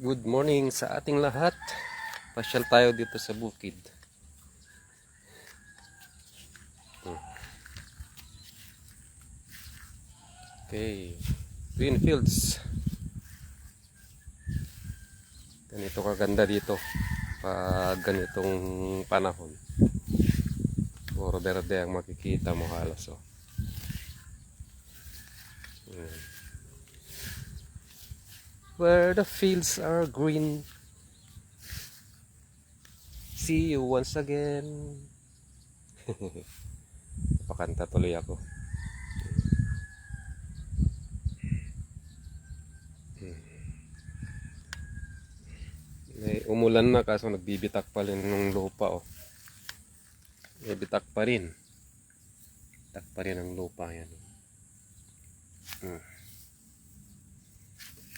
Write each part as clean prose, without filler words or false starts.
Good morning sa ating lahat. Pasyal tayo dito sa bukid. Okay. Green fields. Ganito kaganda dito pag ganitong panahon. Puro berde ang makikita mo halos. Oh. Where the fields are green, see you once again. Napakanta tuloy ako. May umulan na kaso nagbibitak pa rin ng lupa. Oh. May bitak pa rin. Bitak pa rin ang lupa yan.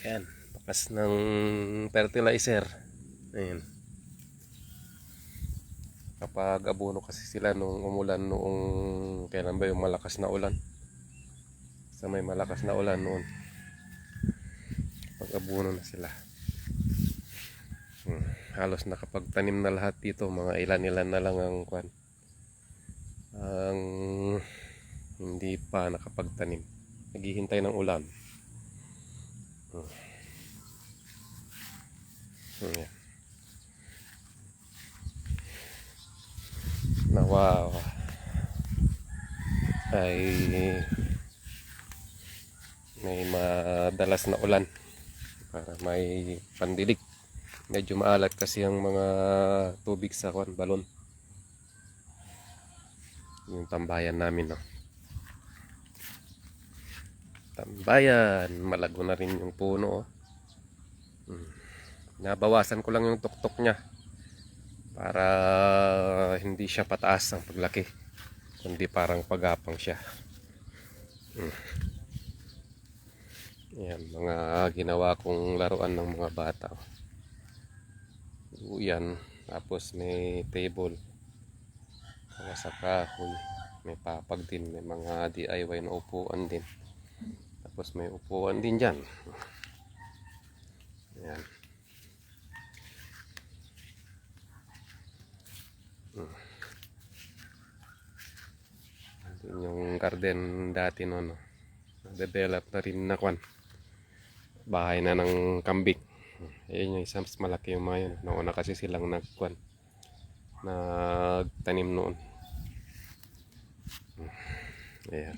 Yan. Bakas ng fertilizer. Ayan. Kapag abono kasi sila nung umulan noong kailan ba yung malakas na ulan. Sa may malakas na ulan noon. Pag abono na sila. Halos nakapagtanim na lahat dito. Mga ilan-ilan na lang ang kwan. Ang hindi pa nakapagtanim. Naghihintay ng ulan. Nawa ay may madalas na ulan para may pandilig. Medyo maalat kasi ang mga tubig sa balon. Yung tambayan namin, no. Tambayan, malago na rin yung puno, oh. Nabawasan ko lang yung tuktok niya para hindi siya pataas ang paglaki, kundi parang pagapang siya. Yan, mga ginawa kong laruan ng mga bata. Yan, tapos may table, mga sa kahoy, may papag din, may mga DIY na upuan din. Tapos may upuan din dyan. Yan. Yung garden dati noon, na-develop na rin na kwan. Bahay na ng kambing. Ayun yung isang malaki yung mga yun. Nauna kasi silang nagkwan. Nagtanim noon. Ayan.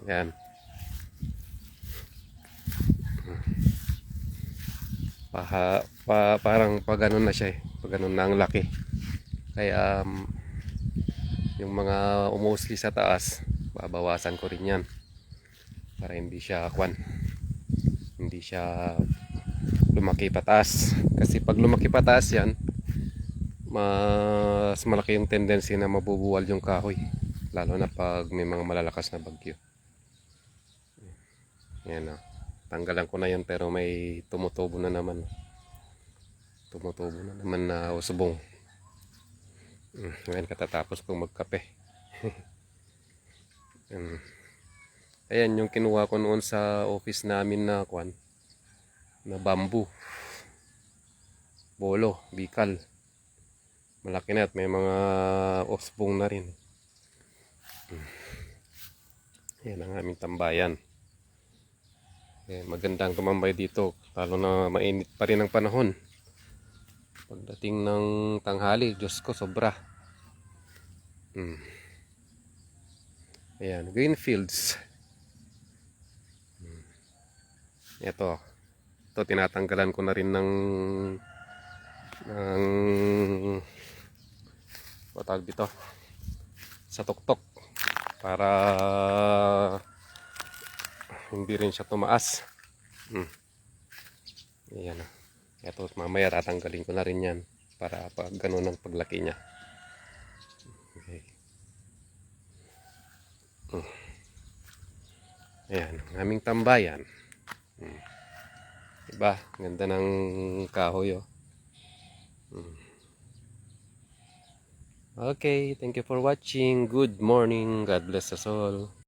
Ayan. Parang pag ganun na siya eh. Pag ganun na ang laki. Kaya yung mga umusli sa taas, babawasan ko rin yan. Para hindi siya kwan. Hindi siya lumaki pataas. Kasi pag lumaki pataas yan, mas malaki yung tendency na mabubuwal yung kahoy. Lalo na pag may mga malalakas na bagyo. Yan o. Tanggalan ko na yan pero may tumutubo na naman. Tumutubo na naman na usbong. Ngayon katatapos kong magkape. Ayan yung kinuha ko noon sa office namin na kwan. Na bamboo. Bolo, bikal. Malaki na at may mga usbong na rin. Yan ang aming tambayan. Magandang tumambay dito, lalo na mainit pa rin ang panahon. Pagdating ng tanghali, Diyos ko, sobra. Ayan, green fields. Ito tinatanggalan ko na rin ng tawag dito, sa tuktok para hindi rin siya tumaas. Ayan. Ito mamaya tatanggalin ko na rin yan para pag ganun ang paglaki niya. Okay. Ayan, ang aming tambayan. Diba? Ganda ng kahoy, oh. Okay, thank you for watching. Good morning. God bless us all.